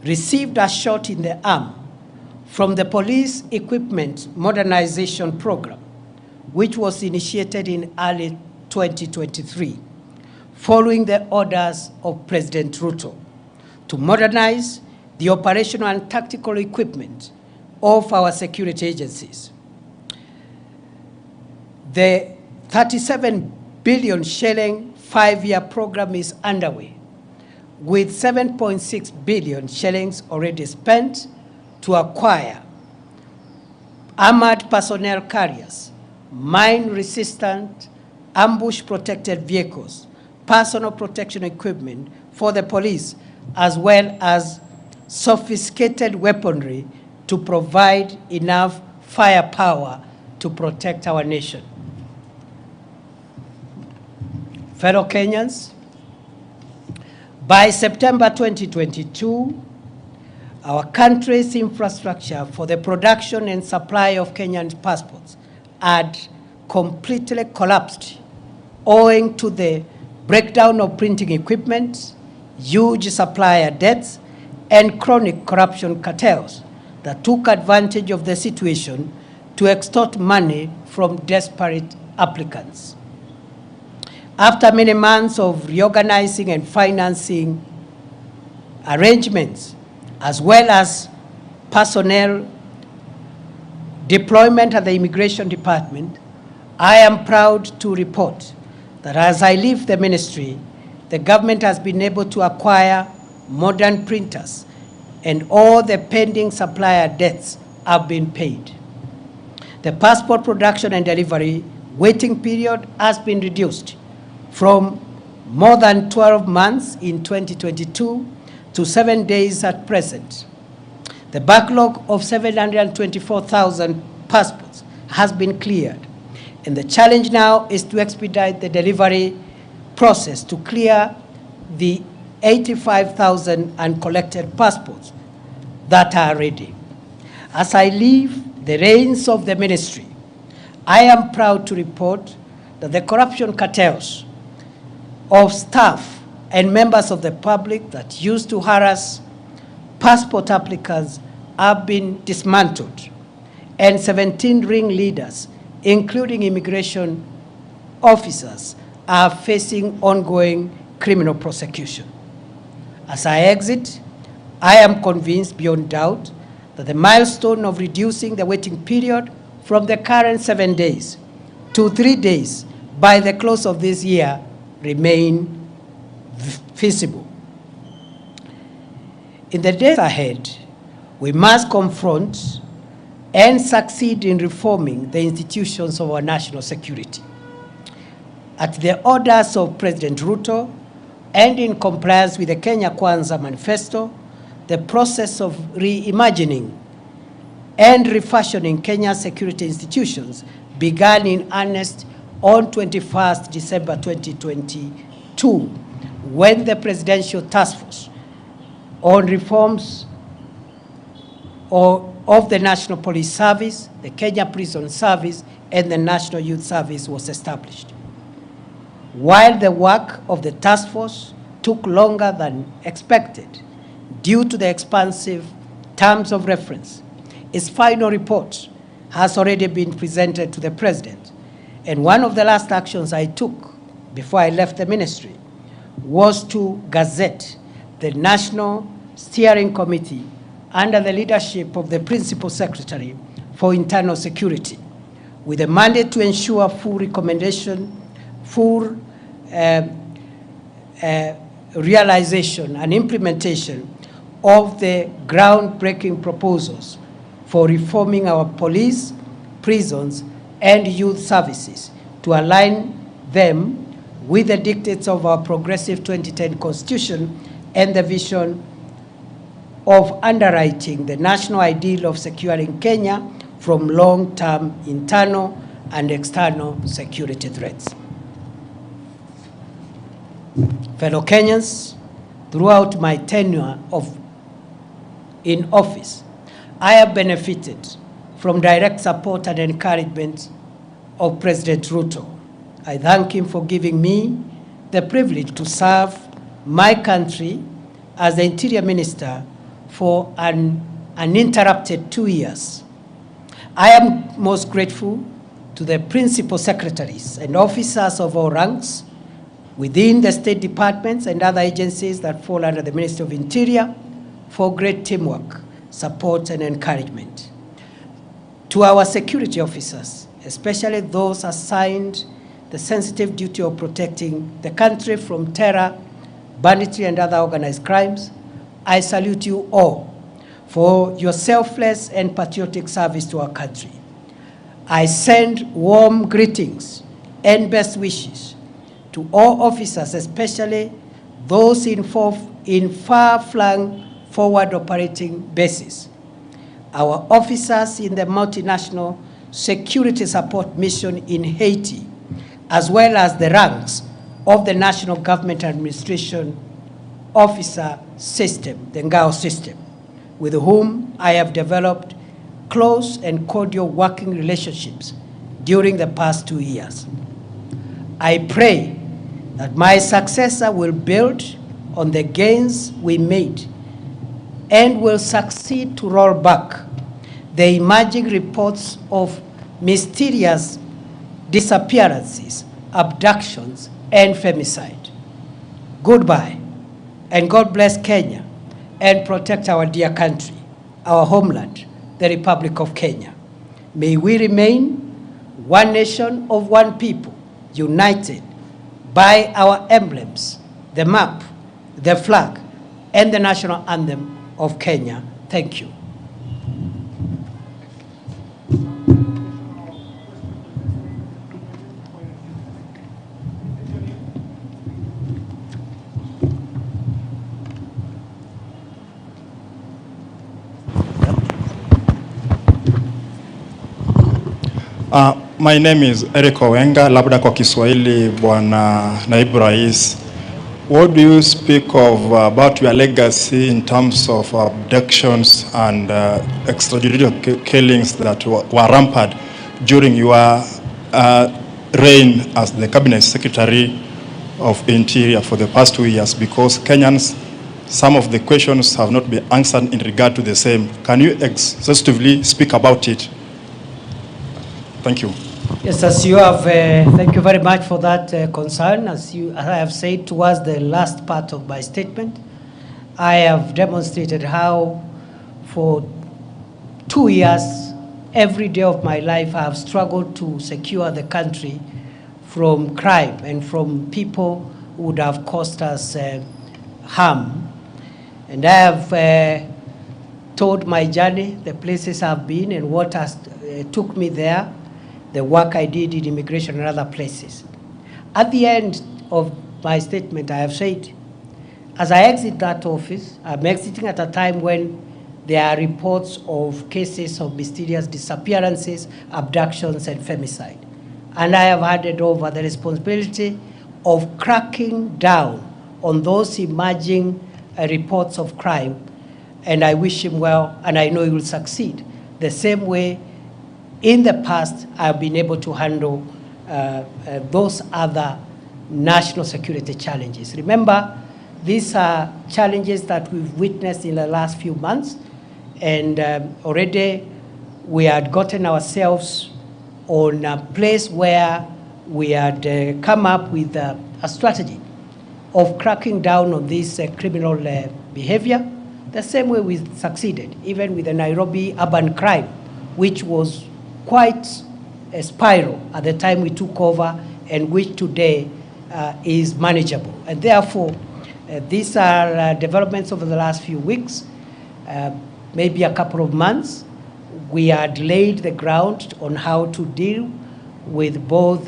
received a shot in the arm from the Police Equipment Modernization Program, which was initiated in early 2023, following the orders of President Ruto to modernize the operational and tactical equipment of our security agencies. The 37 billion shilling 5-year program is underway, with 7.6 billion shillings already spent to acquire armored personnel carriers, mine-resistant, ambush-protected vehicles, personal protection equipment for the police, as well as sophisticated weaponry to provide enough firepower to protect our nation. Fellow Kenyans, by September 2022, our country's infrastructure for the production and supply of Kenyan passports had completely collapsed owing to the breakdown of printing equipment, huge supplier debts, and chronic corruption cartels that took advantage of the situation to extort money from desperate applicants. After many months of reorganizing and financing arrangements, as well as personnel deployment at the Immigration Department, I am proud to report that as I leave the ministry, the government has been able to acquire modern printers and all the pending supplier debts have been paid. The passport production and delivery waiting period has been reduced from more than 12 months in 2022 to 7 days at present. The backlog of 724,000 passports has been cleared, and the challenge now is to expedite the delivery process to clear the 85,000 uncollected passports that are ready. As I leave the reins of the ministry, I am proud to report that the corruption cartels of staff and members of the public that used to harass passport applicants have been dismantled, and 17 ringleaders, including immigration officers, are facing ongoing criminal prosecution. As I exit, I am convinced beyond doubt that the milestone of reducing the waiting period from the current 7 days to 3 days by the close of this year remain feasible. In the days ahead, we must confront and succeed in reforming the institutions of our national security. At the orders of President Ruto and in compliance with the Kenya Kwanza Manifesto, the process of reimagining and refashioning Kenya's security institutions began in earnest on 21st December 2022, when the Presidential Task Force on Reforms of the National Police Service, the Kenya Prison Service, and the National Youth Service was established. While the work of the task force took longer than expected due to the expansive terms of reference, its final report has already been presented to the President. And one of the last actions I took before I left the ministry was to gazette the National Steering Committee under the leadership of the Principal Secretary for Internal Security, with a mandate to ensure full realization and implementation of the groundbreaking proposals for reforming our police, prisons, and youth services to align them with the dictates of our progressive 2010 Constitution and the vision of underwriting the national ideal of securing Kenya from long-term internal and external security threats. Fellow Kenyans, throughout my tenure in office, I have benefited from direct support and encouragement of President Ruto. I thank him for giving me the privilege to serve my country as the Interior Minister for an uninterrupted 2 years. I am most grateful to the principal secretaries and officers of all ranks within the State Departments and other agencies that fall under the Ministry of Interior for great teamwork, support, and encouragement. To our security officers, especially those assigned the sensitive duty of protecting the country from terror, banditry, and other organized crimes, I salute you all for your selfless and patriotic service to our country. I send warm greetings and best wishes to all officers, especially those in far-flung forward operating bases, our officers in the multinational security support mission in Haiti, as well as the ranks of the National Government Administration Officer System, the NGAO system, with whom I have developed close and cordial working relationships during the past 2 years. I pray that my successor will build on the gains we made and will succeed to roll back the emerging reports of mysterious disappearances, abductions, and femicide. Goodbye, and God bless Kenya and protect our dear country, our homeland, the Republic of Kenya. May we remain one nation of one people, united by our emblems, the map, the flag, and the national anthem of Kenya. Thank you. My name is Eric Owenga, labda kwa Kiswahili bwana naibu rais. What do you speak of about your legacy in terms of abductions and extrajudicial killings that were rampant during your reign as the Cabinet Secretary of Interior for the past 2 years? Because Kenyans, some of the questions have not been answered in regard to the same. Can you exhaustively speak about it? Thank you. Yes, as you have, thank you very much for that concern. As I have said towards the last part of my statement, I have demonstrated how for 2 years, every day of my life, I have struggled to secure the country from crime and from people who would have caused us harm. And I have told my journey, the places I've been and what has took me there, the work I did in immigration and other places. At the end of my statement, I have said, as I exit that office, I'm exiting at a time when there are reports of cases of mysterious disappearances, abductions, and femicide. And I have handed over the responsibility of cracking down on those emerging reports of crime. And I wish him well, and I know he will succeed. The same way in the past, I've been able to handle those other national security challenges. Remember, these are challenges that we've witnessed in the last few months, and already we had gotten ourselves on a place where we had come up with a strategy of cracking down on this criminal behavior, the same way we succeeded, even with the Nairobi urban crime, which was quite a spiral at the time we took over, and which today is manageable. And therefore, these are developments over the last few weeks, maybe a couple of months. We had laid the ground on how to deal with both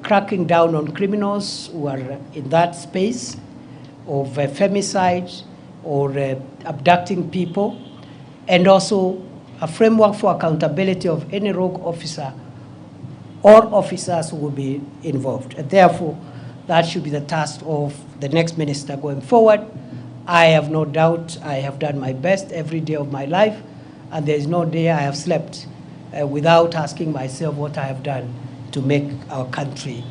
cracking down on criminals who are in that space of femicide or abducting people, and also a framework for accountability of any rogue officer or officers who will be involved. And therefore, that should be the task of the next minister going forward. I have no doubt I have done my best every day of my life, and there is no day I have slept without asking myself what I have done to make our country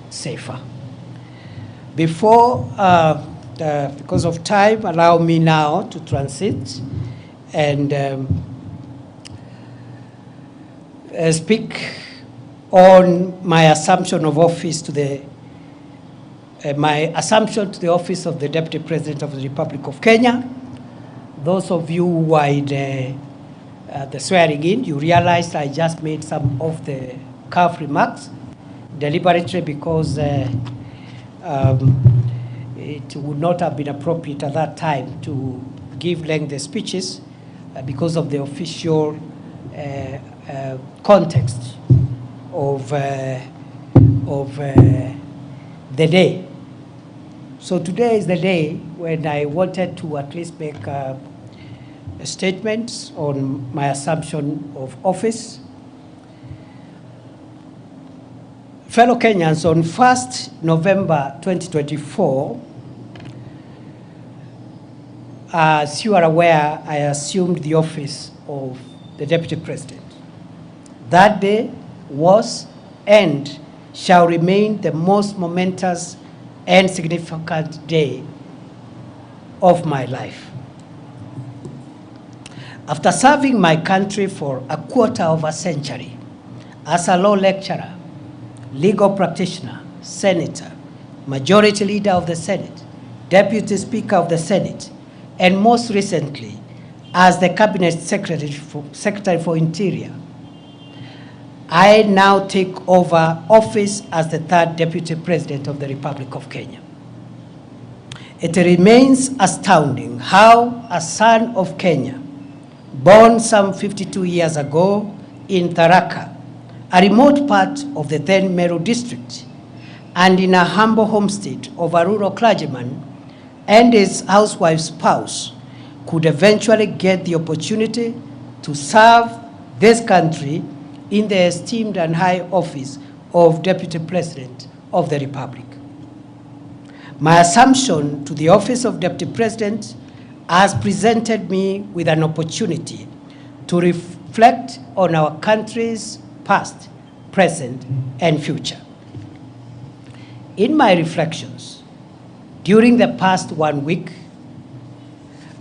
safer. Before because of time, allow me now to transit and speak on my assumption of office to the office of the Deputy President of the Republic of Kenya. Those of you who are in the swearing in, you realized I just made some of the cuff remarks deliberately because it would not have been appropriate at that time to give lengthy speeches because of the official context of the day. So today is the day when I wanted to at least make a statement on my assumption of office. Fellow Kenyans, on 1st November 2024, as you are aware, I assumed the office of the Deputy President. That day was and shall remain the most momentous and significant day of my life. After serving my country for a quarter of a century as a law lecturer, legal practitioner, senator, majority leader of the Senate, deputy speaker of the Senate, and most recently as the cabinet secretary for Interior, I now take over office as the third Deputy President of the Republic of Kenya. It remains astounding how a son of Kenya, born some 52 years ago in Tharaka, a remote part of the then Meru district, and in a humble homestead of a rural clergyman and his housewife's spouse, could eventually get the opportunity to serve this country in the esteemed and high office of Deputy President of the Republic. My assumption to the office of Deputy President has presented me with an opportunity to reflect on our country's past, present, and future. In my reflections, during the past 1 week,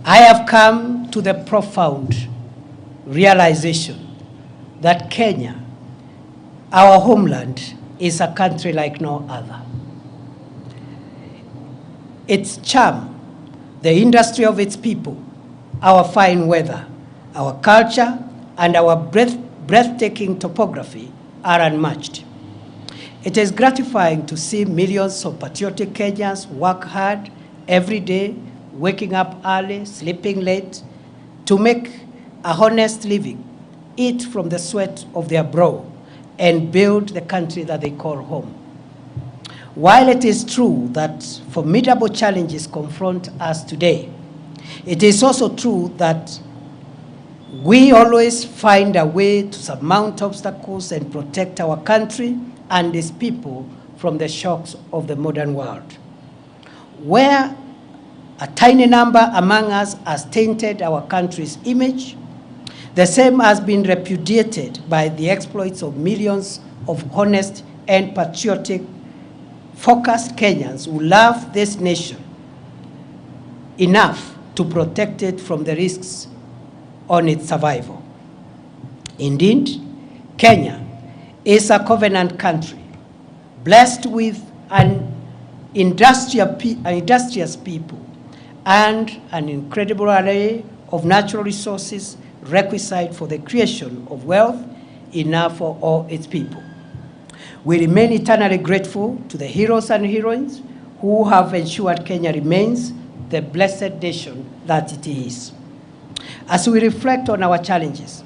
I have come to the profound realization that Kenya, our homeland, is a country like no other. Its charm, the industry of its people, our fine weather, our culture, and our breathtaking topography are unmatched. It is gratifying to see millions of patriotic Kenyans work hard every day, waking up early, sleeping late, to make a honest living, eat from the sweat of their brow, and build the country that they call home. While it is true that formidable challenges confront us today, it is also true that we always find a way to surmount obstacles and protect our country and its people from the shocks of the modern world. Where a tiny number among us has tainted our country's image, the same has been repudiated by the exploits of millions of honest and patriotic, focused Kenyans who love this nation enough to protect it from the risks on its survival. Indeed, Kenya is a covenant country, blessed with an industrious people and an incredible array of natural resources requisite for the creation of wealth enough for all its people. We remain eternally grateful to the heroes and heroines who have ensured Kenya remains the blessed nation that it is. As we reflect on our challenges,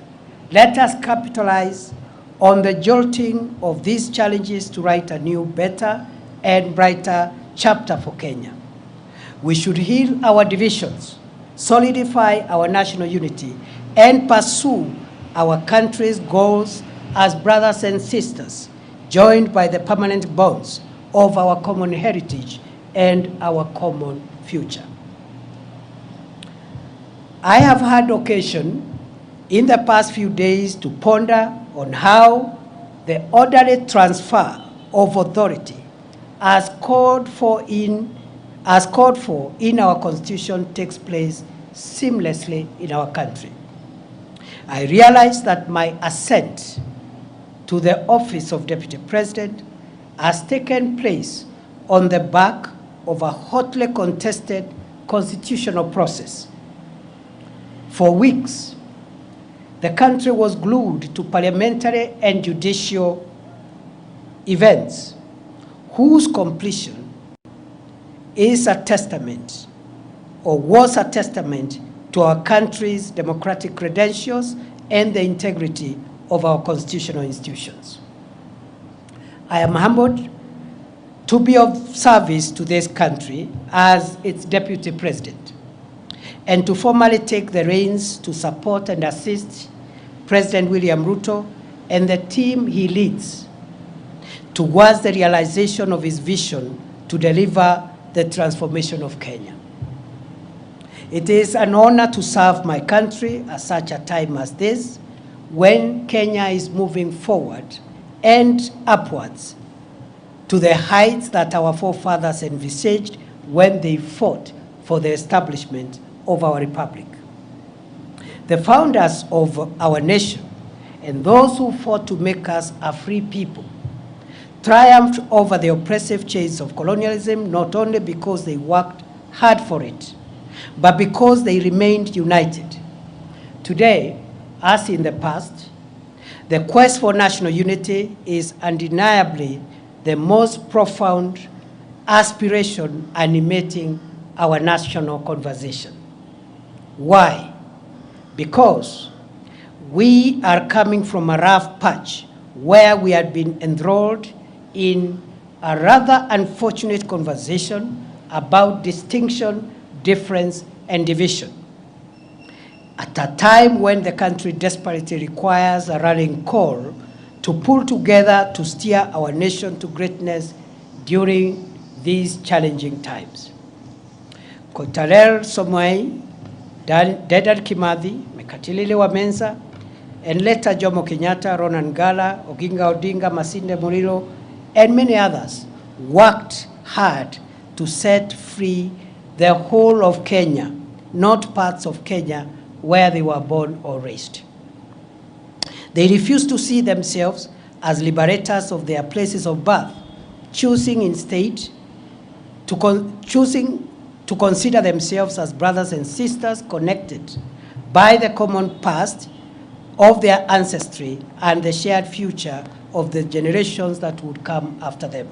let us capitalize on the jolting of these challenges to write a new, better, and brighter chapter for Kenya. We should heal our divisions, solidify our national unity, and pursue our country's goals as brothers and sisters, joined by the permanent bonds of our common heritage and our common future. I have had occasion in the past few days to ponder on how the orderly transfer of authority as called for in as called for in our constitution, takes place seamlessly in our country. I realize that my ascent to the office of Deputy President has taken place on the back of a hotly contested constitutional process. For weeks, the country was glued to parliamentary and judicial events whose completion is a testament, or was a testament, to our country's democratic credentials and the integrity of our constitutional institutions. I am humbled to be of service to this country as its Deputy President, and to formally take the reins to support and assist President William Ruto and the team he leads towards the realization of his vision to deliver the transformation of Kenya. It is an honor to serve my country at such a time as this, when Kenya is moving forward and upwards to the heights that our forefathers envisaged when they fought for the establishment of our republic. The founders of our nation and those who fought to make us a free people triumphed over the oppressive chains of colonialism, not only because they worked hard for it, but because they remained united. Today, as in the past, the quest for national unity is undeniably the most profound aspiration animating our national conversation. Why? Because we are coming from a rough patch where we had been enthralled in a rather unfortunate conversation about distinction, difference, and division. At a time when the country desperately requires a rallying call to pull together to steer our nation to greatness during these challenging times. Kotarer Somoei, Dedan Kimathi, Mekatilili Wamenza, and later Jomo Kenyatta, Ronan Gala, Oginga Odinga, Masinde Muliro, and many others worked hard to set free the whole of Kenya, not parts of Kenya where they were born or raised. They refused to see themselves as liberators of their places of birth, choosing instead to consider themselves as brothers and sisters connected by the common past of their ancestry and the shared future of the generations that would come after them.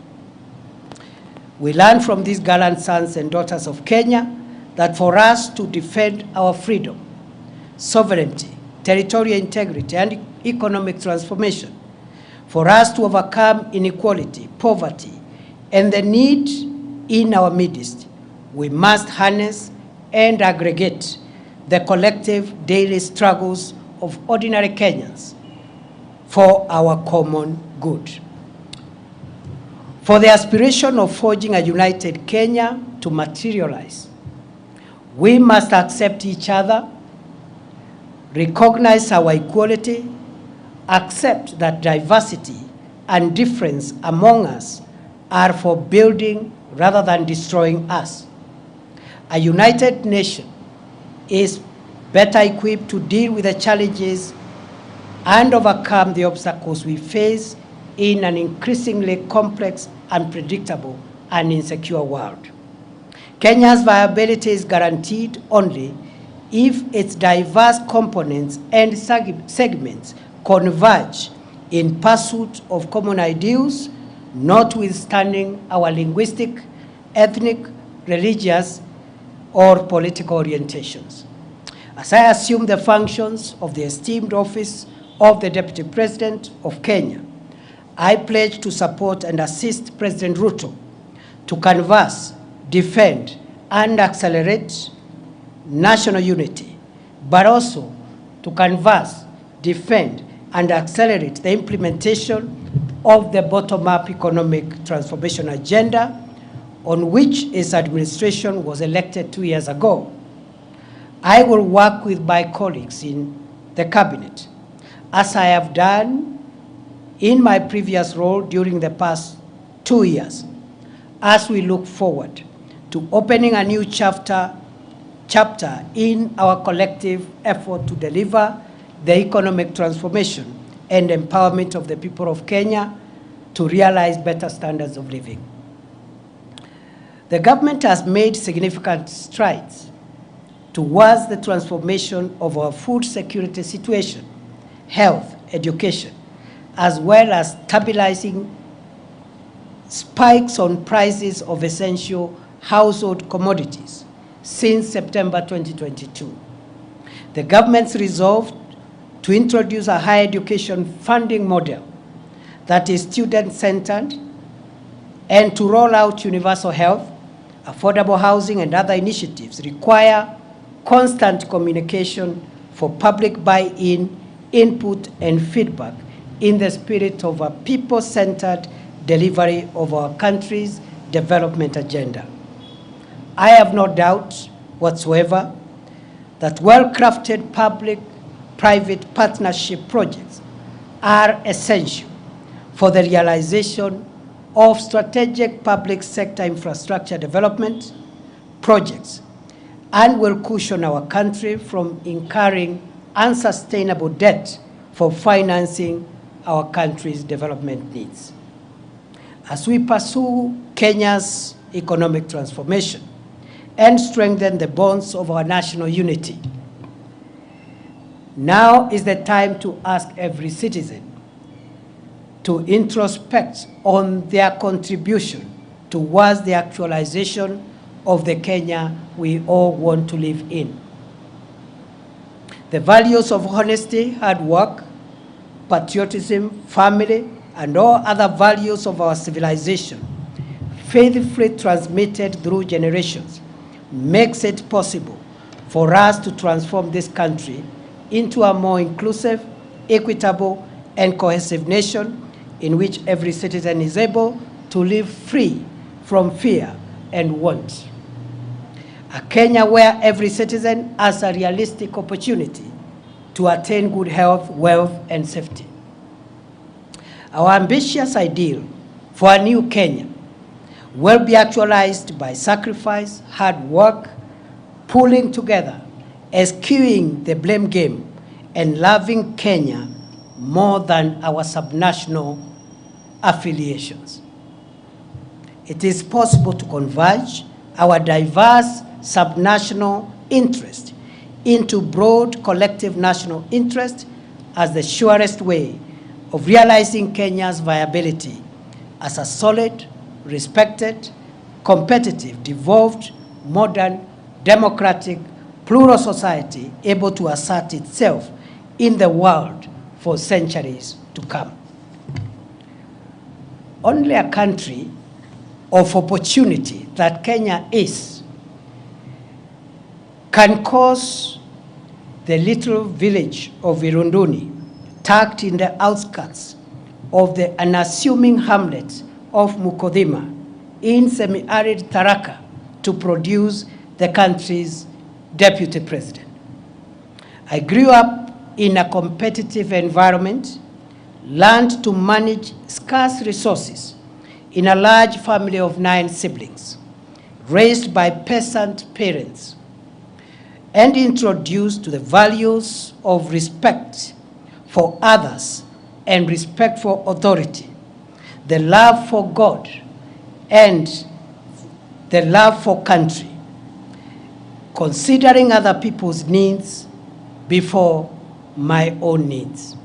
We learn from these gallant sons and daughters of Kenya that for us to defend our freedom, sovereignty, territorial integrity, and economic transformation, for us to overcome inequality, poverty, and the need in our midst, we must harness and aggregate the collective daily struggles of ordinary Kenyans for our common good. For the aspiration of forging a united Kenya to materialize, we must accept each other, recognize our equality, accept that diversity and difference among us are for building rather than destroying us. A united nation is better equipped to deal with the challenges and overcome the obstacles we face in an increasingly complex, unpredictable, and insecure world. Kenya's viability is guaranteed only if its diverse components and segments converge in pursuit of common ideals, notwithstanding our linguistic, ethnic, religious, or political orientations. As I assume the functions of the esteemed office of the Deputy President of Kenya, I pledge to support and assist President Ruto to canvass, defend, and accelerate national unity, but also to canvass, defend, and accelerate the implementation of the bottom-up economic transformation agenda on which his administration was elected 2 years ago. I will work with my colleagues in the cabinet, as I have done in my previous role during the past 2 years, as we look forward to opening a new chapter in our collective effort to deliver the economic transformation and empowerment of the people of Kenya to realize better standards of living. The government has made significant strides towards the transformation of our food security situation, health, education, as well as stabilizing spikes on prices of essential household commodities since September 2022. The government's resolve to introduce a higher education funding model that is student-centered and to roll out universal health, affordable housing, and other initiatives require constant communication for public buy-in, input, and feedback in the spirit of a people-centered delivery of our country's development agenda. I have no doubt whatsoever that well-crafted public-private partnership projects are essential for the realization of strategic public sector infrastructure development projects and will cushion our country from incurring unsustainable debt for financing our country's development needs. As we pursue Kenya's economic transformation and strengthen the bonds of our national unity, now is the time to ask every citizen to introspect on their contribution towards the actualization of the Kenya we all want to live in. The values of honesty, hard work, patriotism, family, and all other values of our civilization, faithfully transmitted through generations, makes it possible for us to transform this country into a more inclusive, equitable, and cohesive nation in which every citizen is able to live free from fear and want. A Kenya where every citizen has a realistic opportunity to attain good health, wealth, and safety. Our ambitious ideal for a new Kenya will be actualized by sacrifice, hard work, pulling together, eschewing the blame game, and loving Kenya more than our subnational affiliations. It is possible to converge our diverse subnational interest into broad collective national interest as the surest way of realizing Kenya's viability as a solid, respected, competitive, devolved, modern, democratic, plural society able to assert itself in the world for centuries to come. Only a country of opportunity that Kenya is can cause the little village of Irunduni, tucked in the outskirts of the unassuming hamlet of Mukodhima in semi-arid Tharaka, to produce the country's deputy president. I grew up in a competitive environment, learned to manage scarce resources in a large family of 9 siblings, raised by peasant parents, and introduced to the values of respect for others and respect for authority, the love for God, and the love for country, considering other people's needs before my own needs.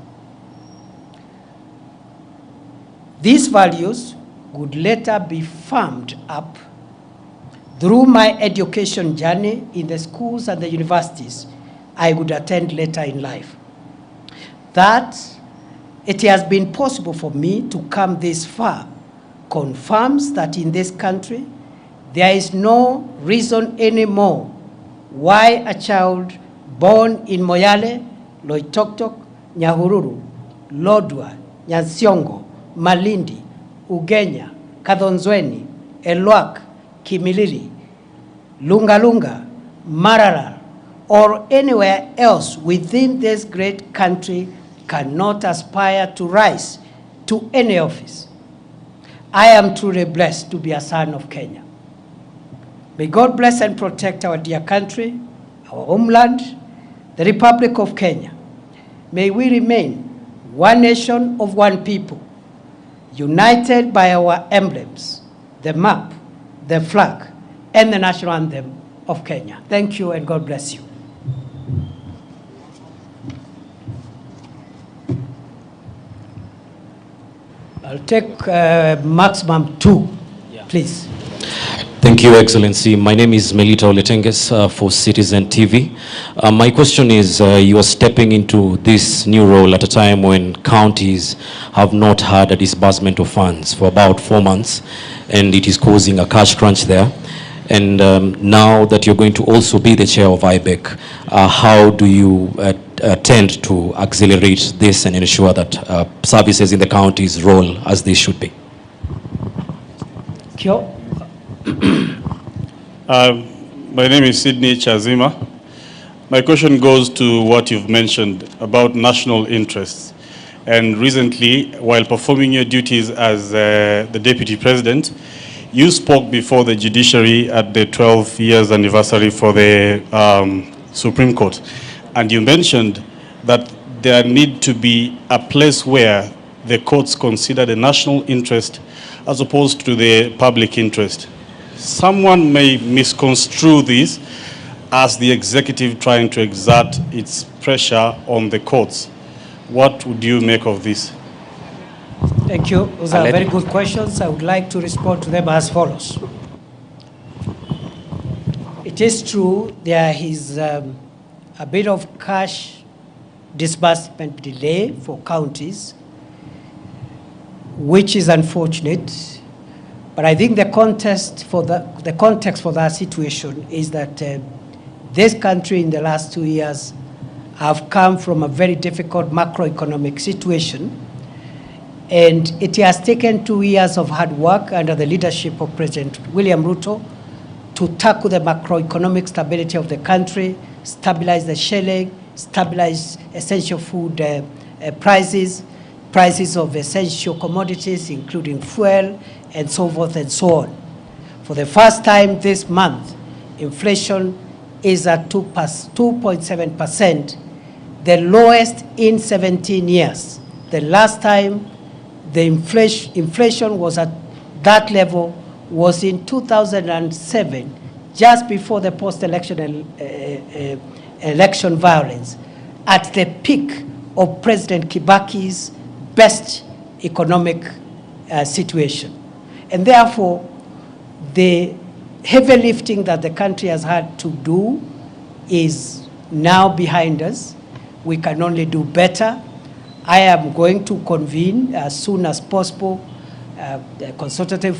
These values would later be firmed up through my education journey in the schools and the universities I would attend later in life. That it has been possible for me to come this far confirms that in this country there is no reason anymore why a child born in Moyale, Loitoktok, Nyahururu, Lodwar, Nyansiongo, Malindi, Ugenya, Kadhonzweni, Elwak, Kimilili, Lungalunga, Marara, or anywhere else within this great country cannot aspire to rise to any office. I am truly blessed to be a son of Kenya. May God bless and protect our dear country, our homeland, the Republic of Kenya. May we remain one nation of one people, united by our emblems, the map, the flag, and the national anthem of Kenya. Thank you and God bless you. I'll take maximum 2, please. Thank you, Excellency. My name is Melita Oletenges for Citizen TV. My question is, you are stepping into this new role at a time when counties have not had a disbursement of funds for about 4 months, and it is causing a cash crunch there. And now that you're going to also be the chair of IBEC, how do you tend to accelerate this and ensure that services in the counties roll as they should be? Kyo? My name is Sydney Chazima. My question goes to what you've mentioned about national interests. And recently, while performing your duties as the Deputy President, you spoke before the judiciary at the 12 years anniversary for the Supreme Court. And you mentioned that there need to be a place where the courts consider the national interest as opposed to the public interest. Someone may misconstrue this as the executive trying to exert its pressure on the courts. What would you make of this? Thank you. Those are very good questions. I would like to respond to them as follows. It is true there is a bit of cash disbursement delay for counties, which is unfortunate. But I think the context for that situation is that this country in the last 2 years have come from a very difficult macroeconomic situation. And it has taken 2 years of hard work under the leadership of President William Ruto to tackle the macroeconomic stability of the country, stabilize the shilling, stabilize essential food prices of essential commodities, including fuel, and so forth and so on. For the first time this month, inflation is at 2.7%, the lowest in 17 years. The last time the inflation was at that level was in 2007, just before the post-election election violence, at the peak of President Kibaki's best economic situation. And therefore, the heavy lifting that the country has had to do is now behind us. We can only do better. I am going to convene as soon as possible a consultative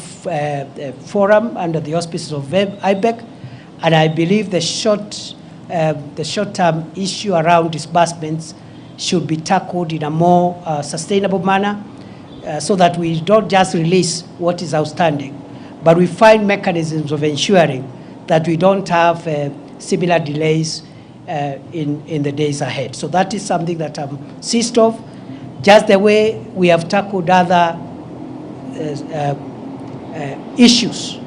forum under the auspices of IBEC, and I believe the short-term issue around disbursements should be tackled in a more sustainable manner, so that we don't just release what is outstanding, but we find mechanisms of ensuring that we don't have similar delays in the days ahead. So that is something that I'm seized of. Just the way we have tackled other issues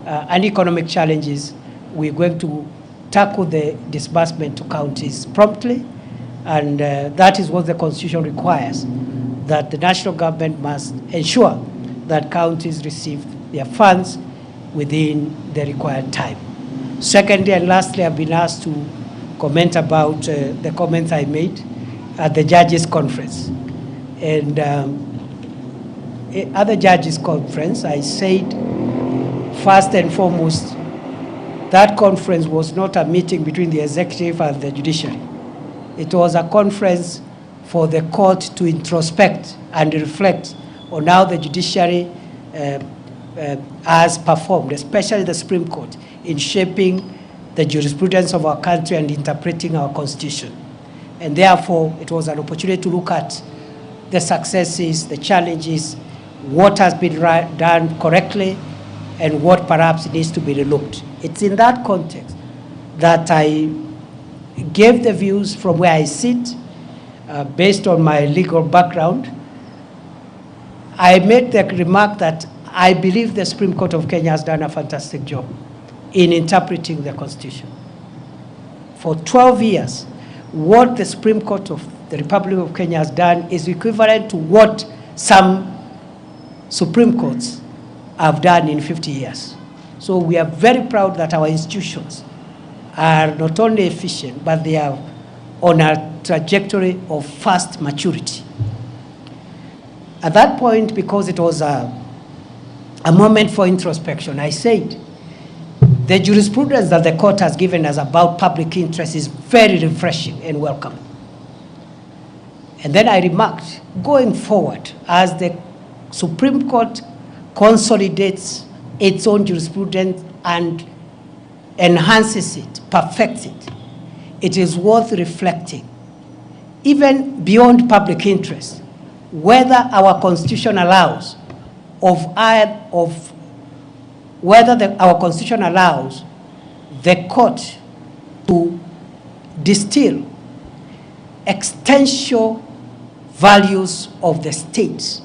and economic challenges, we're going to tackle the disbursement to counties promptly, and that is what the Constitution requires, that the national government must ensure that counties receive their funds within the required time. Secondly and lastly, I've been asked to comment about the comments I made at the Judges Conference. And at the Judges Conference, I said, first and foremost, that conference was not a meeting between the executive and the judiciary. It was a conference for the court to introspect and reflect on how the judiciary has performed, especially the Supreme Court, in shaping the jurisprudence of our country and interpreting our Constitution. And therefore, it was an opportunity to look at the successes, the challenges, what has been done correctly, and what perhaps needs to be relooked. It's in that context that I gave the views from where I sit, based on my legal background. I made the remark that I believe the Supreme Court of Kenya has done a fantastic job. in interpreting the Constitution. For 12 years, what the Supreme Court of the Republic of Kenya has done is equivalent to what some Supreme Courts have done in 50 years. So we are very proud that our institutions are not only efficient, but they are on a trajectory of fast maturity. At that point, because it was a moment for introspection, I said, the jurisprudence that the court has given us about public interest is very refreshing and welcome. And then I remarked, going forward, as the Supreme Court consolidates its own jurisprudence and enhances it, perfects it, it is worth reflecting, even beyond public interest, whether our Constitution allows our Constitution allows the court to distill existential values of the state.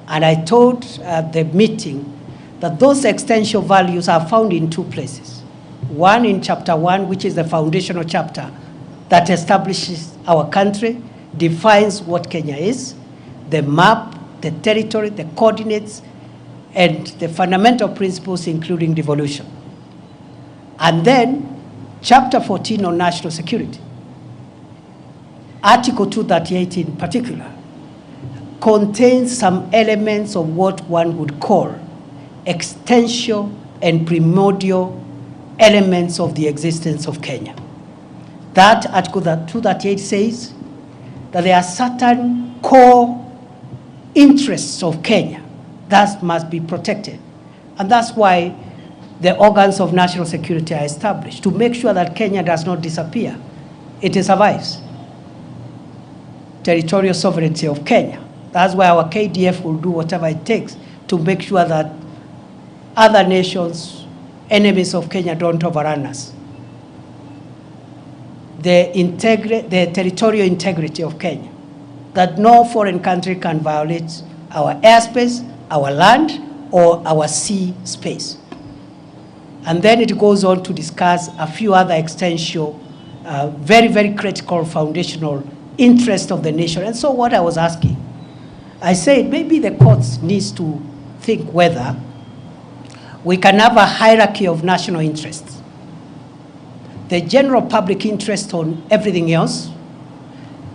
And I told at the meeting that those existential values are found in two places. One in chapter 1, which is the foundational chapter that establishes our country, defines what Kenya is, the map, the territory, the coordinates, and the fundamental principles, including devolution. And then chapter 14 on national security. Article 238 in particular contains some elements of what one would call existential and primordial elements of the existence of Kenya. That Article 238 says that there are certain core interests of Kenya that must be protected. And that's why the organs of national security are established, to make sure that Kenya does not disappear. It survives. Territorial sovereignty of Kenya. That's why our KDF will do whatever it takes to make sure that other nations, enemies of Kenya, don't overrun us. The territorial integrity of Kenya, that no foreign country can violate our airspace, our land, or our sea space. And then it goes on to discuss a few other existential, very, very critical foundational interests of the nation. And so what I was asking, I said maybe the courts needs to think whether we can have a hierarchy of national interests. The general public interest on everything else,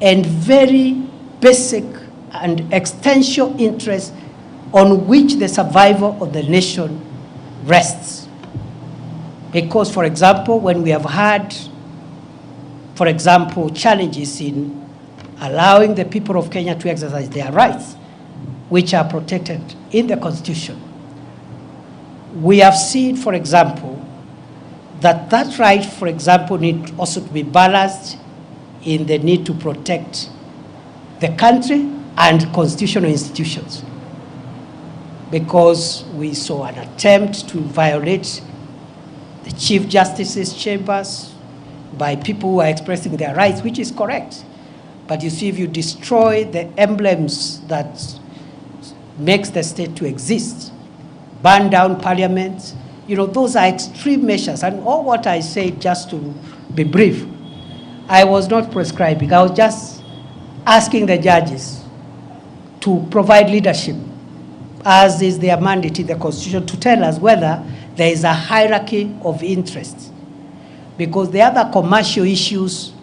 and very basic and existential interests on which the survival of the nation rests. Because, for example, when we have had, for example, challenges in allowing the people of Kenya to exercise their rights, which are protected in the Constitution, we have seen, for example, that that right, for example, need also to be balanced in the need to protect the country and constitutional institutions. Because we saw an attempt to violate the Chief Justice's chambers by people who are expressing their rights, which is correct. But you see, if you destroy the emblems that makes the state to exist, burn down parliament, you know, those are extreme measures. And all what I said, just to be brief, I was not prescribing. I was just asking the judges to provide leadership, as is their mandate in the Constitution, to tell us whether there is a hierarchy of interests. Because the other commercial issues,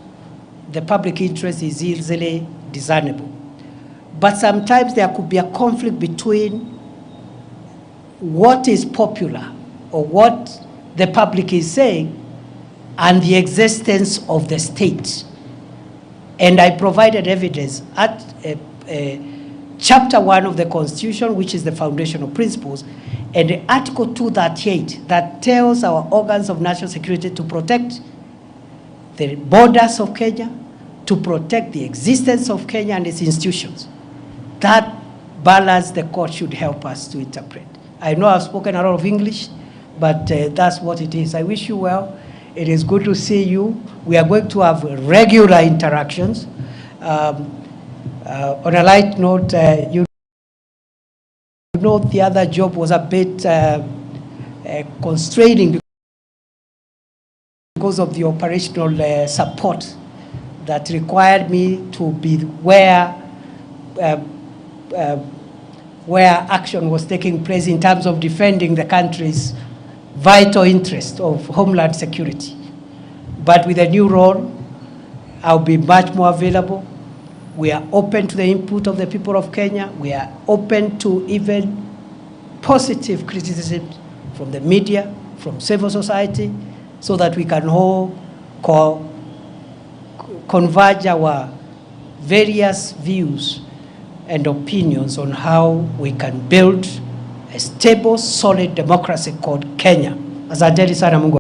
the public interest is easily discernible. But sometimes there could be a conflict between what is popular or what the public is saying and the existence of the state. And I provided evidence at chapter 1 of the Constitution, which is the foundational principles, and Article 238 that tells our organs of national security to protect the borders of Kenya, to protect the existence of Kenya and its institutions. That balance the court should help us to interpret. I know I've spoken a lot of English, but that's what it is. I wish you well. It is good to see you. We are going to have regular interactions. On a light note, you know, the other job was a bit constraining because of the operational support that required me to be where action was taking place in terms of defending the country's vital interest of homeland security. But with a new role, I'll be much more available. We are open to the input of the people of Kenya. We are open to even positive criticism from the media, from civil society, so that we can all converge our various views and opinions on how we can build a stable, solid democracy called Kenya. Asanteni sana Mungu.